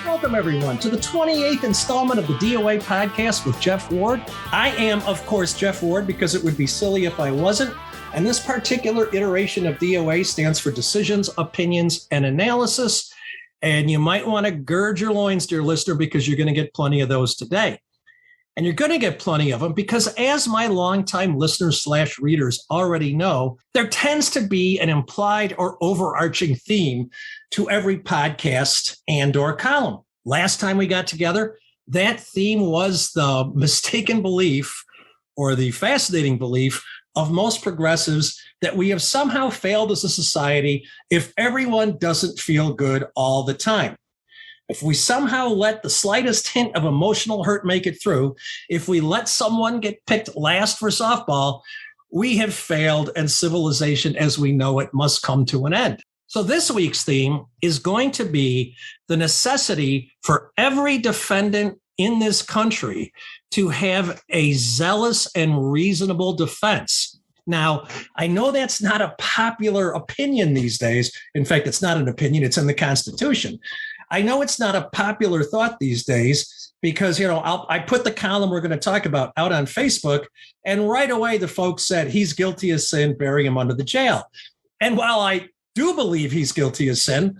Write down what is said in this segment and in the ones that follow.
Welcome, everyone, to the 28th installment of the DOA Podcast with Jeff Ward. I am, of course, Jeff Ward, because it would be silly if I wasn't. And this particular iteration of DOA stands for Decisions, Opinions, and Analysis. And you might want to gird your loins, dear listener, because you're going to get plenty of those today. And you're going to get plenty of them because, as my longtime listeners/readers already know, there tends to be an implied or overarching theme to every podcast and/or column. Last time we got together, that theme was the mistaken belief or the fascinating belief of most progressives that we have somehow failed as a society if everyone doesn't feel good all the time. If we somehow let the slightest hint of emotional hurt make it through, if we let someone get picked last for softball, we have failed and civilization as we know it must come to an end. So this week's theme is going to be the necessity for every defendant in this country to have a zealous and reasonable defense. Now, I know that's not a popular opinion these days. In fact, it's not an opinion, it's in the Constitution. I know it's not a popular thought these days because, I put the column we're going to talk about out on Facebook, and right away the folks said he's guilty of sin, bury him under the jail. And while I do believe he's guilty of sin,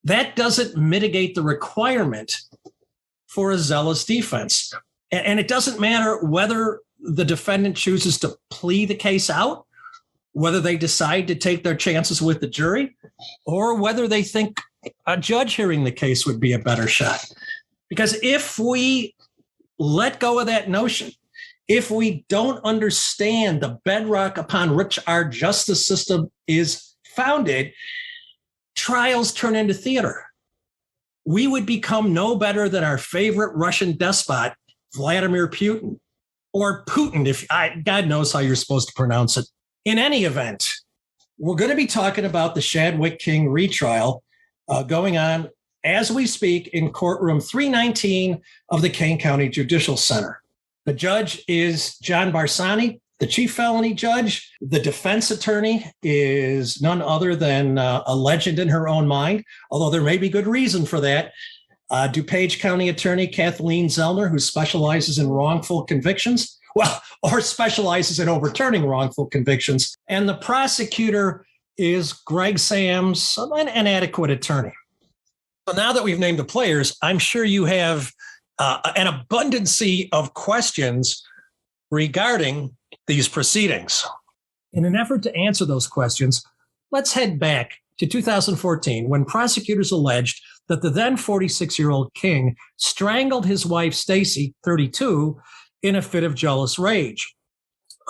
that doesn't mitigate the requirement for a zealous defense. And it doesn't matter whether the defendant chooses to plea the case out, whether they decide to take their chances with the jury, or whether they think a judge hearing the case would be a better shot. Because if we let go of that notion, if we don't understand the bedrock upon which our justice system is founded, trials turn into theater. We would become no better than our favorite Russian despot, Vladimir Putin, or Putin, God knows how you're supposed to pronounce it. In any event, we're going to be talking about the Shadwick King retrial going on as we speak in courtroom 319 of the Kane County Judicial Center. The judge is John Barsani, the chief felony judge. The defense attorney is none other than a legend in her own mind, although there may be good reason for that. DuPage County Attorney Kathleen Zellner, who specializes in wrongful convictions, or specializes in overturning wrongful convictions. And the prosecutor is Greg Sams, an inadequate attorney. So now that we've named the players, I'm sure you have an abundancy of questions regarding these proceedings. In an effort to answer those questions, let's head back to 2014, when prosecutors alleged that the then 46-year-old King strangled his wife, Stacy, 32, in a fit of jealous rage.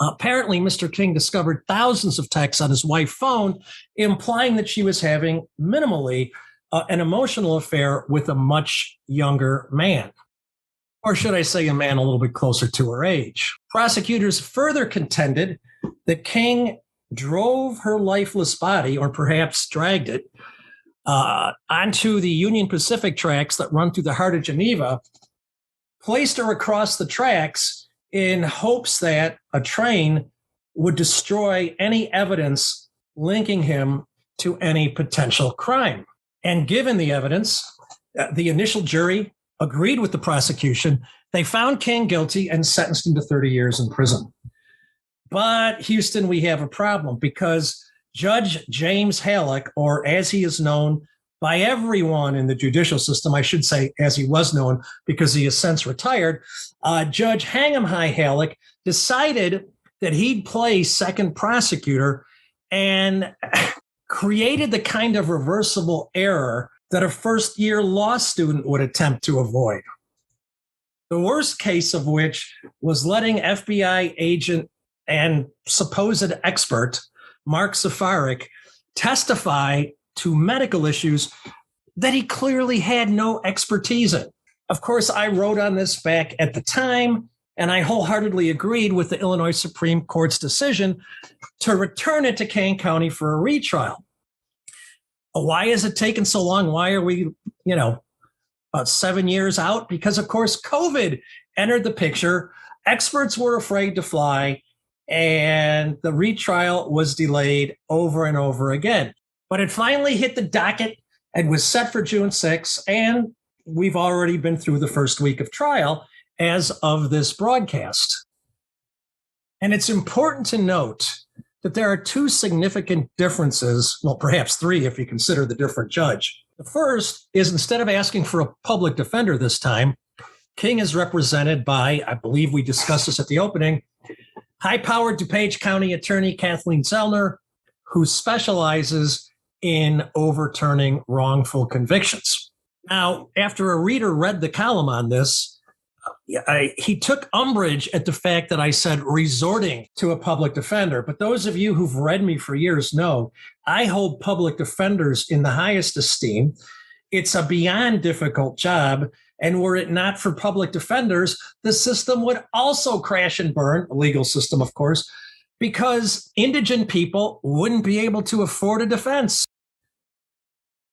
Apparently, Mr. King discovered thousands of texts on his wife's phone, implying that she was having minimally an emotional affair with a much younger man. Or should I say a man a little bit closer to her age. Prosecutors further contended that King drove her lifeless body, or perhaps dragged it, onto the Union Pacific tracks that run through the heart of Geneva, placed her across the tracks in hopes that a train would destroy any evidence linking him to any potential crime. And given the evidence, the initial jury agreed with the prosecution. They found King guilty and sentenced him to 30 years in prison. But Houston, we have a problem because Judge James Halleck, or as he is known by everyone in the judicial system, I should say as he was known because he has since retired, Judge Hang'em High Halleck decided that he'd play second prosecutor and created the kind of reversible error that a first-year law student would attempt to avoid. The worst case of which was letting FBI agent and supposed expert Mark Safarik testify to medical issues that he clearly had no expertise in. Of course, I wrote on this back at the time, and I wholeheartedly agreed with the Illinois Supreme Court's decision to return it to Kane County for a retrial. Why is it taking so long? Why are we, about 7 years out? Because, of course, COVID entered the picture. Experts were afraid to fly, and the retrial was delayed over and over again. But it finally hit the docket and was set for June 6th. And, we've already been through the first week of trial as of this broadcast. And it's important to note that there are two significant differences, well, perhaps three if you consider the different judge. The first is instead of asking for a public defender this time, King is represented by, I believe we discussed this at the opening, high-powered DuPage County Attorney Kathleen Zellner, who specializes in overturning wrongful convictions. Now, after a reader read the column on this, he took umbrage at the fact that I said resorting to a public defender. But those of you who've read me for years know I hold public defenders in the highest esteem. It's a beyond difficult job. And were it not for public defenders, the system would also crash and burn, the legal system, of course, because indigent people wouldn't be able to afford a defense.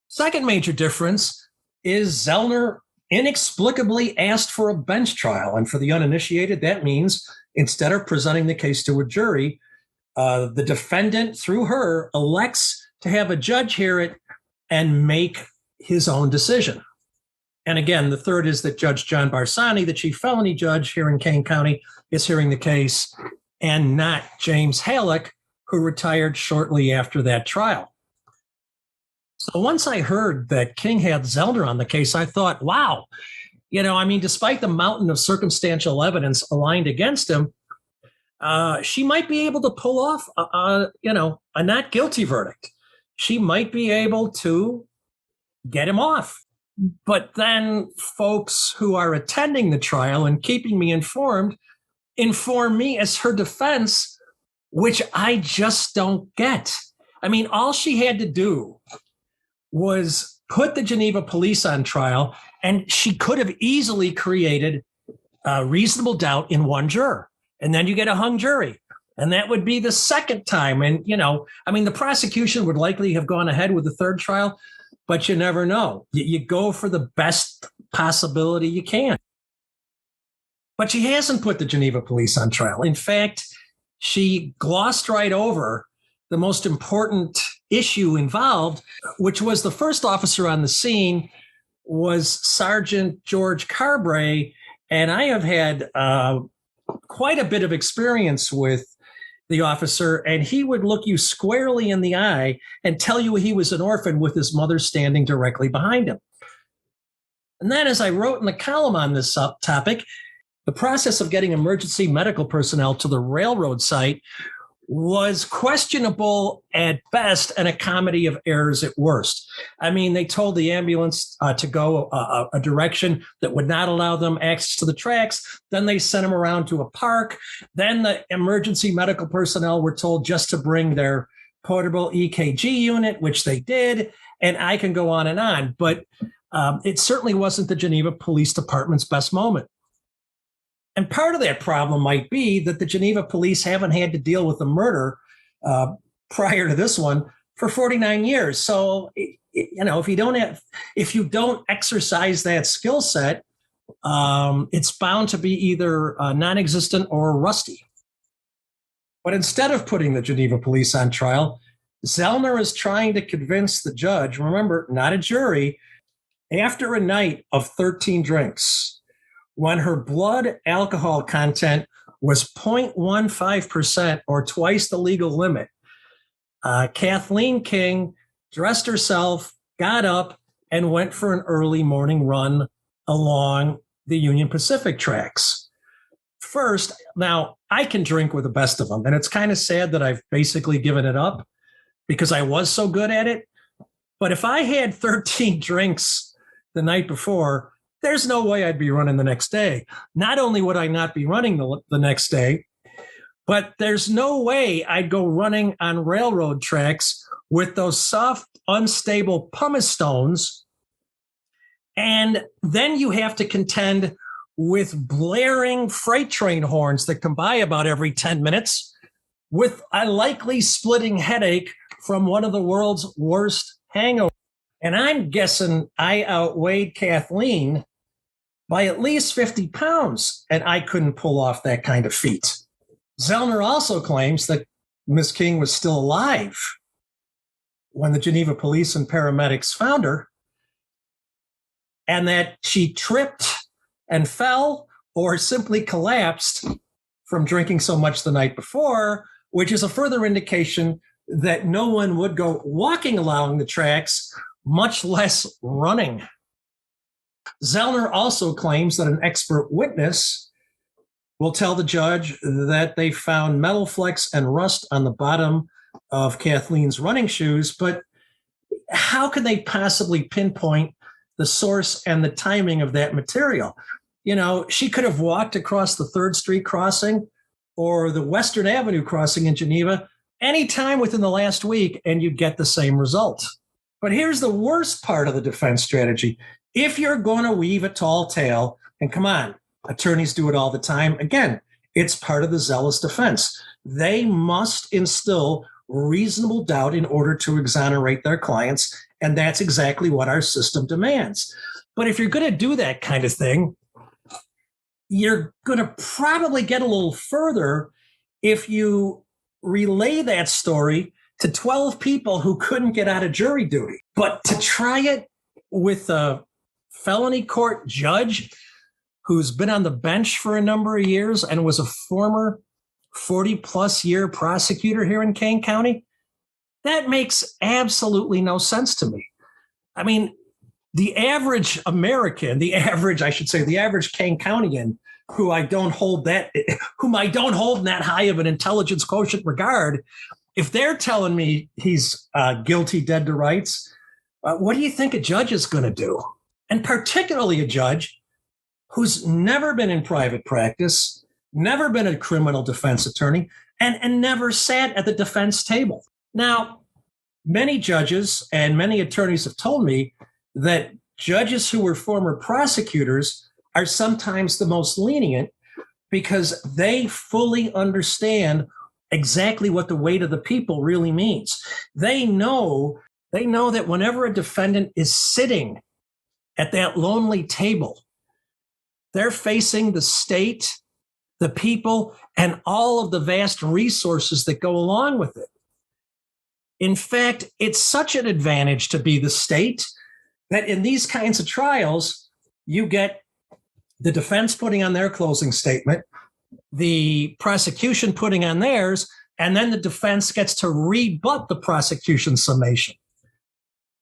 Second major difference is Zellner inexplicably asked for a bench trial. And for the uninitiated, that means instead of presenting the case to a jury, the defendant, through her, elects to have a judge hear it and make his own decision. And again, the third is that Judge John Barsani, the chief felony judge here in Kane County, is hearing the case, and not James Halleck, who retired shortly after that trial. So once I heard that King had Zellner on the case, I thought, wow, despite the mountain of circumstantial evidence aligned against him, she might be able to pull off a not guilty verdict. She might be able to get him off. But then folks who are attending the trial and keeping me inform me as her defense, which I just don't get. All she had to do was put the Geneva police on trial, and she could have easily created reasonable doubt in one juror. And then you get a hung jury. And that would be the second time. And, the prosecution would likely have gone ahead with the third trial, but you never know. You go for the best possibility you can. But she hasn't put the Geneva police on trial. In fact, she glossed right over the most important issue involved, which was the first officer on the scene was Sergeant George Carbray. And I have had quite a bit of experience with the officer, and he would look you squarely in the eye and tell you he was an orphan with his mother standing directly behind him. And then, as I wrote in the column on this topic, the process of getting emergency medical personnel to the railroad site was questionable at best and a comedy of errors at worst. They told the ambulance to go a direction that would not allow them access to the tracks. Then they sent them around to a park. Then the emergency medical personnel were told just to bring their portable EKG unit, which they did. And I can go on and on. But it certainly wasn't the Geneva Police Department's best moment. And part of that problem might be that the Geneva police haven't had to deal with a murder prior to this one for 49 years. So, if you don't exercise that skill set, it's bound to be either non-existent or rusty. But instead of putting the Geneva police on trial, Zellner is trying to convince the judge, remember, not a jury, after a night of 13 drinks, when her blood alcohol content was 0.15% or twice the legal limit, Kathleen King dressed herself, got up, and went for an early morning run along the Union Pacific tracks. First, now I can drink with the best of them, and it's kind of sad that I've basically given it up because I was so good at it. But if I had 13 drinks the night before, there's no way I'd be running the next day. Not only would I not be running the next day, but there's no way I'd go running on railroad tracks with those soft, unstable pumice stones. And then you have to contend with blaring freight train horns that come by about every 10 minutes with a likely splitting headache from one of the world's worst hangovers. And I'm guessing I outweighed Kathleen by at least 50 pounds, and I couldn't pull off that kind of feat. Zellner also claims that Miss King was still alive when the Geneva police and paramedics found her. and that she tripped and fell or simply collapsed from drinking so much the night before, which is a further indication that no one would go walking along the tracks, much less running. Zellner also claims that an expert witness will tell the judge that they found metal flecks and rust on the bottom of Kathleen's running shoes, but how could they possibly pinpoint the source and the timing of that material? She could have walked across the 3rd Street crossing or the Western Avenue crossing in Geneva anytime within the last week, and you'd get the same result. But here's the worst part of the defense strategy. If you're going to weave a tall tale, and come on, attorneys do it all the time, again, it's part of the zealous defense. They must instill reasonable doubt in order to exonerate their clients, and that's exactly what our system demands. But if you're going to do that kind of thing, you're going to probably get a little further if you relay that story to 12 people who couldn't get out of jury duty. But to try it with a felony court judge who's been on the bench for a number of years and was a former 40-plus year prosecutor here in Kane County, that makes absolutely no sense to me. I mean, the average American, the average Kane Countyan, whom I don't hold in that high of an intelligence quotient regard, if they're telling me he's guilty, dead to rights, what do you think a judge is going to do? And particularly a judge who's never been in private practice, never been a criminal defense attorney, and never sat at the defense table. Now, many judges and many attorneys have told me that judges who were former prosecutors are sometimes the most lenient because they fully understand exactly what the weight of the people really means. They know that whenever a defendant is sitting at that lonely table, they're facing the state, the people, and all of the vast resources that go along with it. In fact, it's such an advantage to be the state that in these kinds of trials, you get the defense putting on their closing statement, the prosecution putting on theirs, and then the defense gets to rebut the prosecution's summation.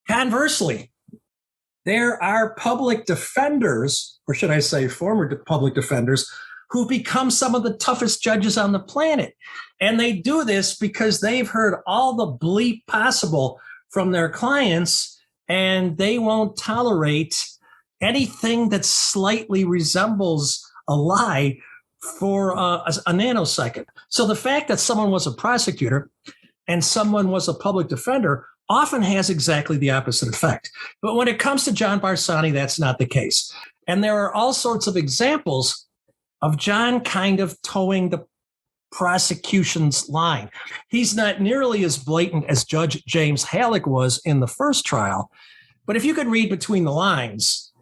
Conversely, there are public defenders, or should I say former public defenders, who become some of the toughest judges on the planet. And they do this because they've heard all the bleep possible from their clients, and they won't tolerate anything that slightly resembles a lie for a nanosecond. So the fact that someone was a prosecutor and someone was a public defender often has exactly the opposite effect. But when it comes to John Barsani, that's not the case. And there are all sorts of examples of John kind of towing the prosecution's line. He's not nearly as blatant as Judge James Halleck was in the first trial. But if you could read between the lines,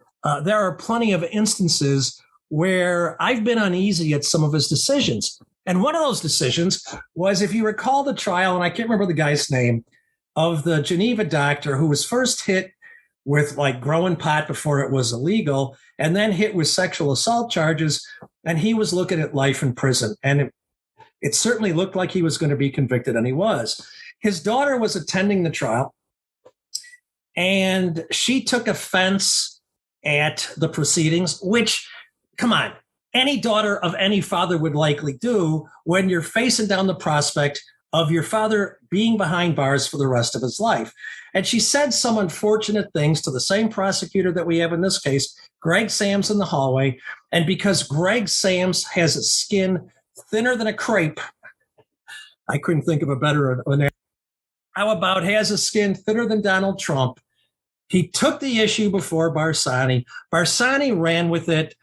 there are plenty of instances where I've been uneasy at some of his decisions. And one of those decisions was, if you recall the trial, and I can't remember the guy's name, of the Geneva doctor who was first hit with like growing pot before it was illegal, and then hit with sexual assault charges. And he was looking at life in prison. And it certainly looked like he was going to be convicted, and he was. His daughter was attending the trial, and she took offense at the proceedings, which, come on, any daughter of any father would likely do when you're facing down the prospect of your father being behind bars for the rest of his life. And she said some unfortunate things to the same prosecutor that we have in this case, Greg Sams, in the hallway. And because Greg Sams has a skin thinner than a crepe, I couldn't think of a better analogy. How about has a skin thinner than Donald Trump? He took the issue before Barsani. Barsani ran with it.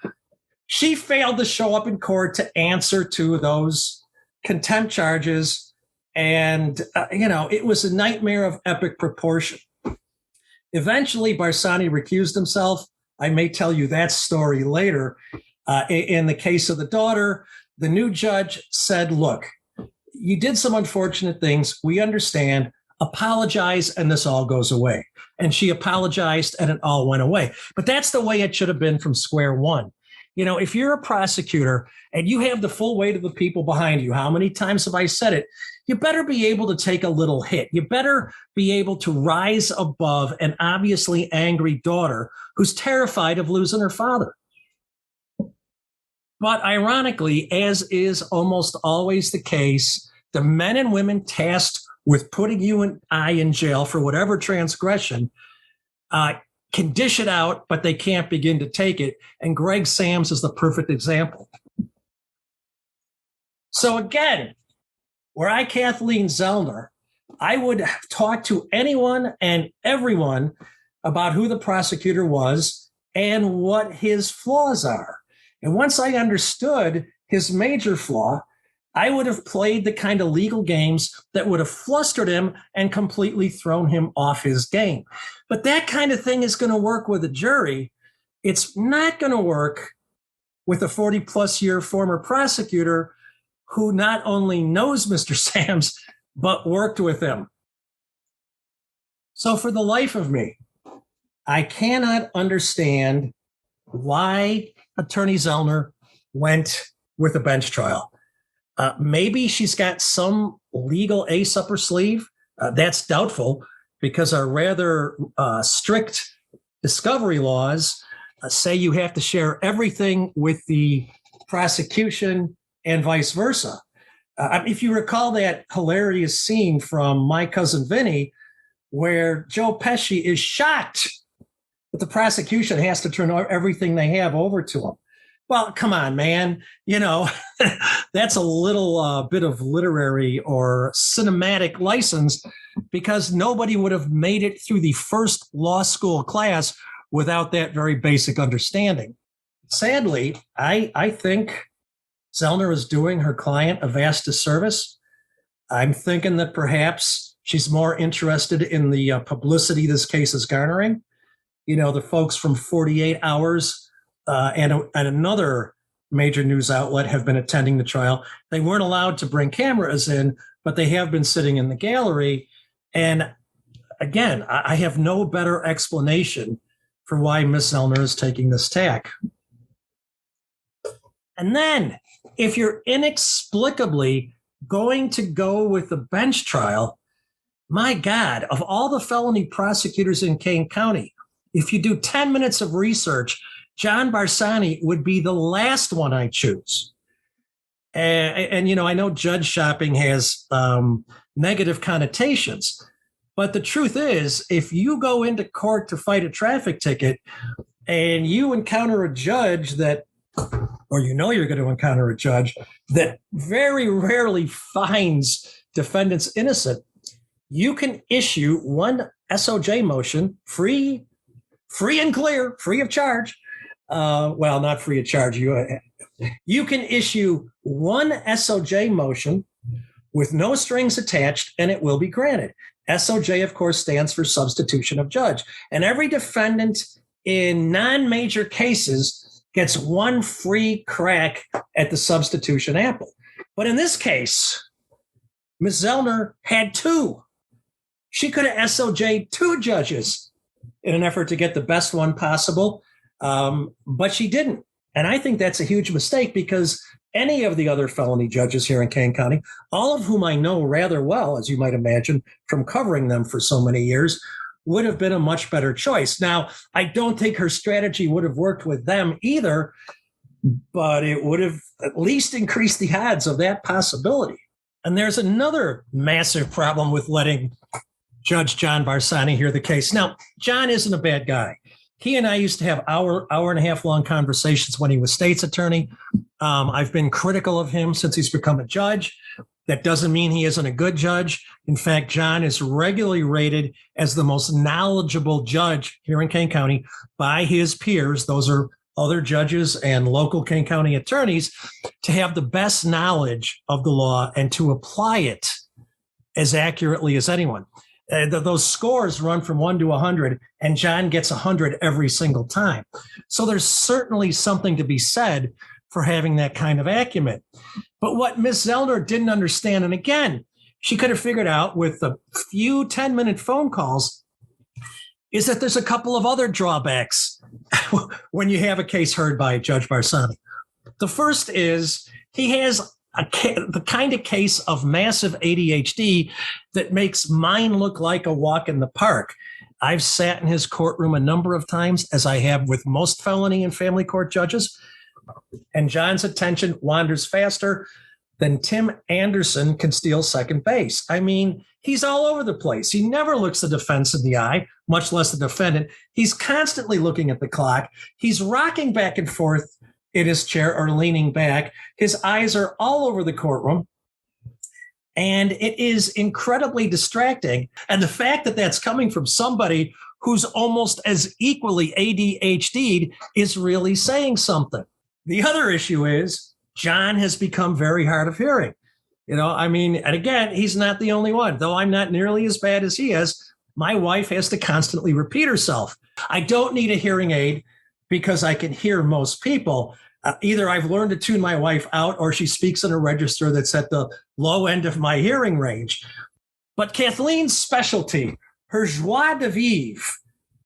She failed to show up in court to answer to those contempt charges. And, it was a nightmare of epic proportion. Eventually, Barsani recused himself. I may tell you that story later. In the case of the daughter, the new judge said, look, you did some unfortunate things. We understand. Apologize, and this all goes away. and she apologized and it all went away. But that's the way it should have been from square one. If you're a prosecutor and you have the full weight of the people behind you, how many times have I said it? You better be able to take a little hit. You better be able to rise above an obviously angry daughter who's terrified of losing her father. But ironically, as is almost always the case, the men and women tasked with putting you and I in jail for whatever transgression can dish it out, but they can't begin to take it. And Greg Sams is the perfect example. So again, were I Kathleen Zellner, I would talk to anyone and everyone about who the prosecutor was and what his flaws are. And once I understood his major flaw, I would have played the kind of legal games that would have flustered him and completely thrown him off his game. But that kind of thing is going to work with a jury. It's not going to work with a 40-plus year former prosecutor who not only knows Mr. Sams, but worked with him. So for the life of me, I cannot understand why Attorney Zellner went with a bench trial. Maybe she's got some legal ace up her sleeve. That's doubtful because our rather strict discovery laws say you have to share everything with the prosecution and vice versa. If you recall that hilarious scene from My Cousin Vinny, where Joe Pesci is shocked that the prosecution has to turn everything they have over to him. Well, come on, man. That's a little bit of literary or cinematic license because nobody would have made it through the first law school class without that very basic understanding. Sadly, I think Zellner is doing her client a vast disservice. I'm thinking that perhaps she's more interested in the publicity this case is garnering. The folks from 48 Hours and another major news outlet have been attending the trial. They weren't allowed to bring cameras in, but they have been sitting in the gallery. And again, I have no better explanation for why Miss Zellner is taking this tack. And then, if you're inexplicably going to go with the bench trial, my God, of all the felony prosecutors in Kane County, if you do 10 minutes of research, John Barsani would be the last one I choose. And I know judge shopping has negative connotations, but the truth is, if you go into court to fight a traffic ticket and you encounter a judge or you're going to encounter a judge that very rarely finds defendants innocent, you can issue one SOJ motion, free and clear, free of charge. Well, not free of charge. You can issue one SOJ motion with no strings attached, and it will be granted. SOJ, of course, stands for substitution of judge. And every defendant in non-major cases gets one free crack at the substitution apple. But in this case, Ms. Zellner had two. She could have SOJ'd two judges in an effort to get the best one possible. But she didn't. And I think that's a huge mistake because any of the other felony judges here in Kane County, all of whom I know rather well, as you might imagine, from covering them for so many years, would have been a much better choice. Now, I don't think her strategy would have worked with them either, but it would have at least increased the odds of that possibility. And there's another massive problem with letting Judge John Barsani hear the case. Now, John isn't a bad guy. He and I used to have hour and a half long conversations when he was state's attorney. I've been critical of him since he's become a judge. That doesn't mean he isn't a good judge. In fact, John is regularly rated as the most knowledgeable judge here in Kane County by his peers. Those are other judges and local Kane County attorneys, to have the best knowledge of the law and to apply it as accurately as anyone. Those scores run from 1 to 100, and John gets 100 every single time. So there's certainly something to be said for having that kind of acumen. But what Ms. Zellner didn't understand, and again, she could have figured out with a few 10-minute phone calls, is that there's a couple of other drawbacks when you have a case heard by Judge Barsani. The first is he has the kind of case of massive ADHD that makes mine look like a walk in the park. I've sat in his courtroom a number of times, as I have with most felony and family court judges, and John's attention wanders faster than Tim Anderson can steal second base. I mean, he's all over the place. He never looks the defense in the eye, much less the defendant. He's constantly looking at the clock. He's rocking back and forth in his chair or leaning back. His eyes are all over the courtroom. And it is incredibly distracting. And the fact that that's coming from somebody who's almost as equally ADHD'd is really saying something. The other issue is John has become very hard of hearing. And again, he's not the only one. Though I'm not nearly as bad as he is, my wife has to constantly repeat herself. I don't need a hearing aid because I can hear most people. Either I've learned to tune my wife out or she speaks in a register that's at the low end of my hearing range. But Kathleen's specialty, her joie de vivre,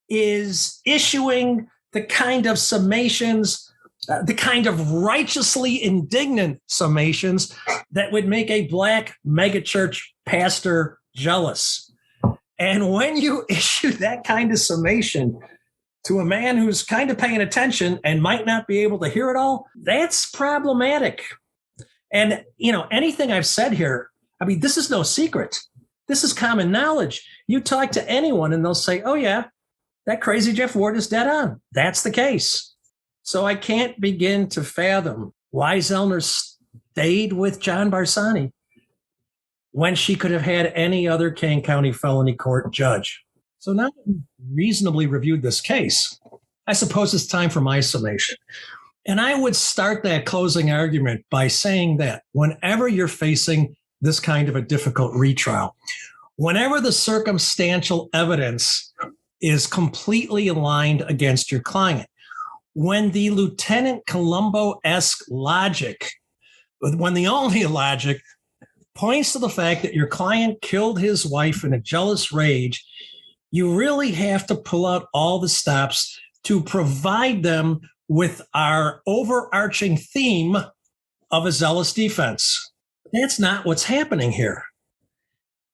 is issuing the kind of summations, the kind of righteously indignant summations that would make a black megachurch pastor jealous. And when you issue that kind of summation to a man who's kind of paying attention and might not be able to hear it all, that's problematic. And, anything I've said here, this is no secret. This is common knowledge. You talk to anyone and they'll say, oh, yeah, that crazy Jeff Ward is dead on. That's the case. So I can't begin to fathom why Zellner stayed with John Barsani when she could have had any other Kane County felony court judge. So now that we've reasonably reviewed this case, I suppose it's time for my summation. And I would start that closing argument by saying that whenever you're facing this kind of a difficult retrial, whenever the circumstantial evidence is completely aligned against your client, when the Lieutenant Columbo-esque logic, when the only logic points to the fact that your client killed his wife in a jealous rage, you really have to pull out all the stops to provide them with our overarching theme of a zealous defense. That's not what's happening here.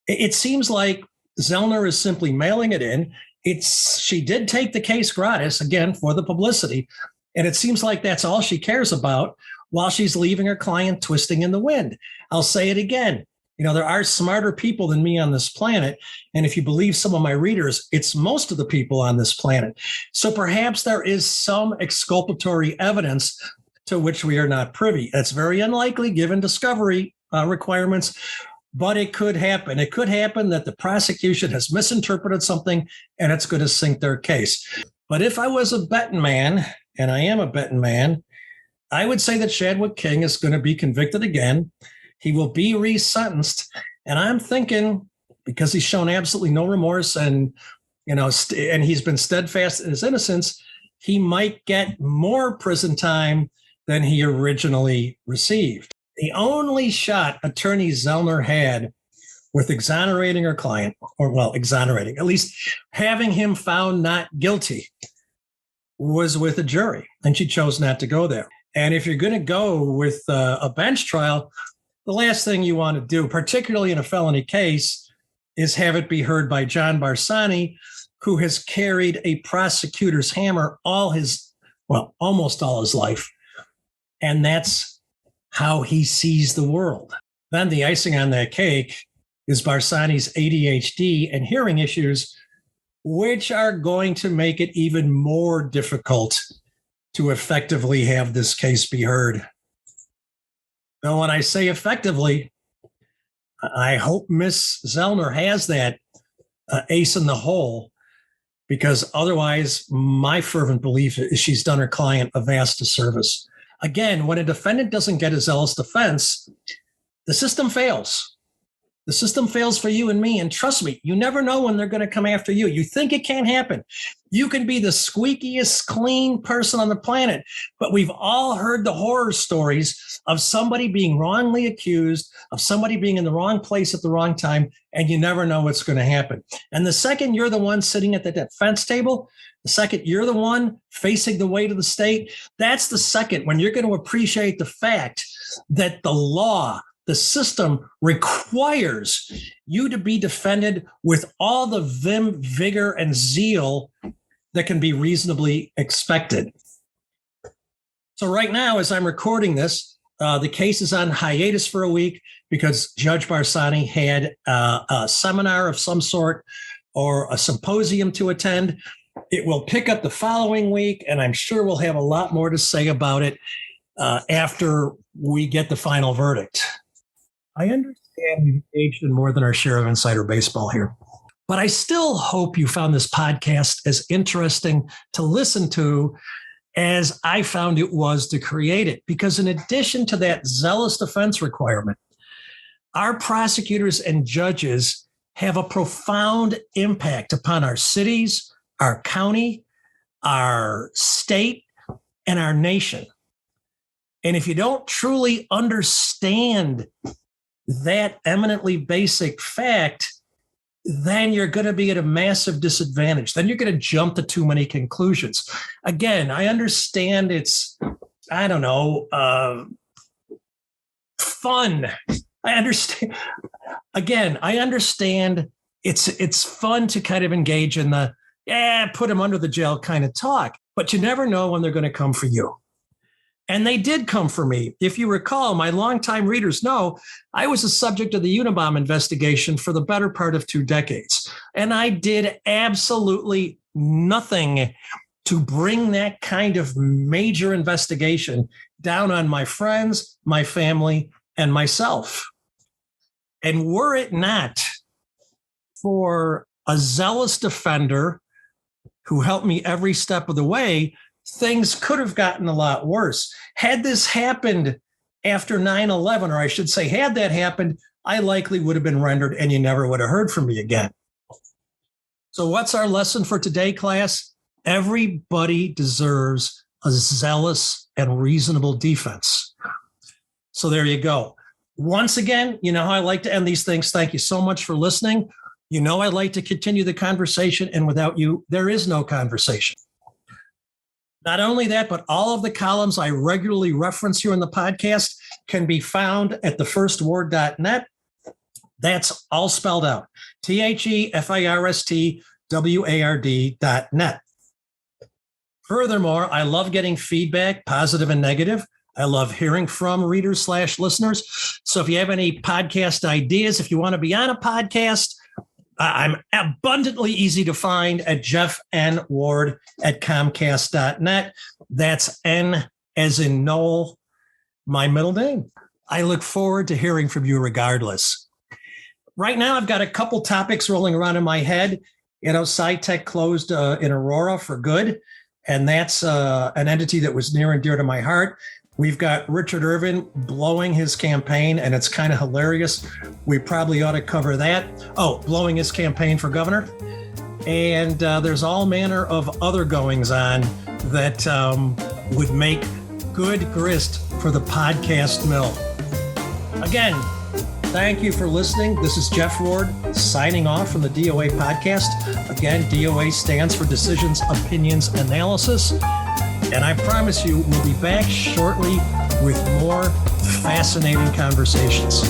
It seems like Zellner is simply mailing it in. She did take the case gratis, again, for the publicity. And it seems like that's all she cares about while she's leaving her client twisting in the wind. I'll say it again. There are smarter people than me on this planet. And if you believe some of my readers, it's most of the people on this planet. So perhaps there is some exculpatory evidence to which we are not privy. That's very unlikely given discovery requirements, but it could happen. It could happen that the prosecution has misinterpreted something and it's going to sink their case. But if I was a betting man, and I am a betting man, I would say that Shadwick King is going to be convicted again. He will be resentenced. And I'm thinking, because he's shown absolutely no remorse and he's been steadfast in his innocence, he might get more prison time than he originally received. The only shot Attorney Zellner had with exonerating her client, exonerating, at least having him found not guilty, was with a jury, and she chose not to go there. And if you're going to go with a bench trial, the last thing you want to do, particularly in a felony case, is have it be heard by John Barsani, who has carried a prosecutor's hammer almost all his life. And that's how he sees the world. Then the icing on that cake is Barsani's ADHD and hearing issues, which are going to make it even more difficult to effectively have this case be heard. Now, when I say effectively, I hope Miss Zellner has that ace in the hole, because otherwise, my fervent belief is she's done her client a vast disservice. Again, when a defendant doesn't get a zealous defense, the system fails. The system fails for you and me. And trust me, you never know when they're going to come after you. You think it can't happen. You can be the squeakiest clean person on the planet, but we've all heard the horror stories of somebody being wrongly accused, of somebody being in the wrong place at the wrong time, and you never know what's going to happen. And the second you're the one sitting at the defense table, the second you're the one facing the weight of the state, that's the second when you're going to appreciate the fact that the law, the system requires you to be defended with all the vim, vigor, and zeal that can be reasonably expected. So right now, as I'm recording this, the case is on hiatus for a week because Judge Barsani had a seminar of some sort or a symposium to attend. It will pick up the following week, and I'm sure we'll have a lot more to say about it after we get the final verdict. I understand we've engaged in more than our share of insider baseball here, but I still hope you found this podcast as interesting to listen to as I found it was to create it. Because in addition to that zealous defense requirement, our prosecutors and judges have a profound impact upon our cities, our county, our state, and our nation. And if you don't truly understand that eminently basic fact, then you're going to be at a massive disadvantage. Then you're going to jump to too many conclusions. Again, I understand it's, fun. I understand. Again, I understand it's fun to kind of engage in the, put them under the jail kind of talk, but you never know when they're going to come for you. And they did come for me. If you recall, my longtime readers know I was the subject of the Unabomber investigation for the better part of 2 decades. And I did absolutely nothing to bring that kind of major investigation down on my friends, my family, and myself. And were it not for a zealous defender who helped me every step of the way, things could have gotten a lot worse. Had this happened after 9/11, or I should say, had that happened, I likely would have been rendered and you never would have heard from me again. So what's our lesson for today, class? Everybody deserves a zealous and reasonable defense. So there you go. Once again, you know how I like to end these things. Thank you so much for listening. You know I like to continue the conversation, and without you, there is no conversation. Not only that, but all of the columns I regularly reference here in the podcast can be found at thefirstward.net. That's all spelled out. THEFIRSTWARD.net. Furthermore, I love getting feedback, positive and negative. I love hearing from readers/listeners. So if you have any podcast ideas, if you want to be on a podcast, I'm abundantly easy to find at jeffnward@comcast.net. That's N as in Noel, my middle name. I look forward to hearing from you regardless. Right now, I've got a couple topics rolling around in my head. SciTech closed in Aurora for good, and that's an entity that was near and dear to my heart. We've got Richard Irvin blowing his campaign, and it's kind of hilarious. We probably ought to cover that. Oh, blowing his campaign for governor. And there's all manner of other goings on that would make good grist for the podcast mill. Again, thank you for listening. This is Jeff Ward signing off from the DOA Podcast. Again, DOA stands for Decisions, Opinions, Analysis. And I promise you, we'll be back shortly with more fascinating conversations.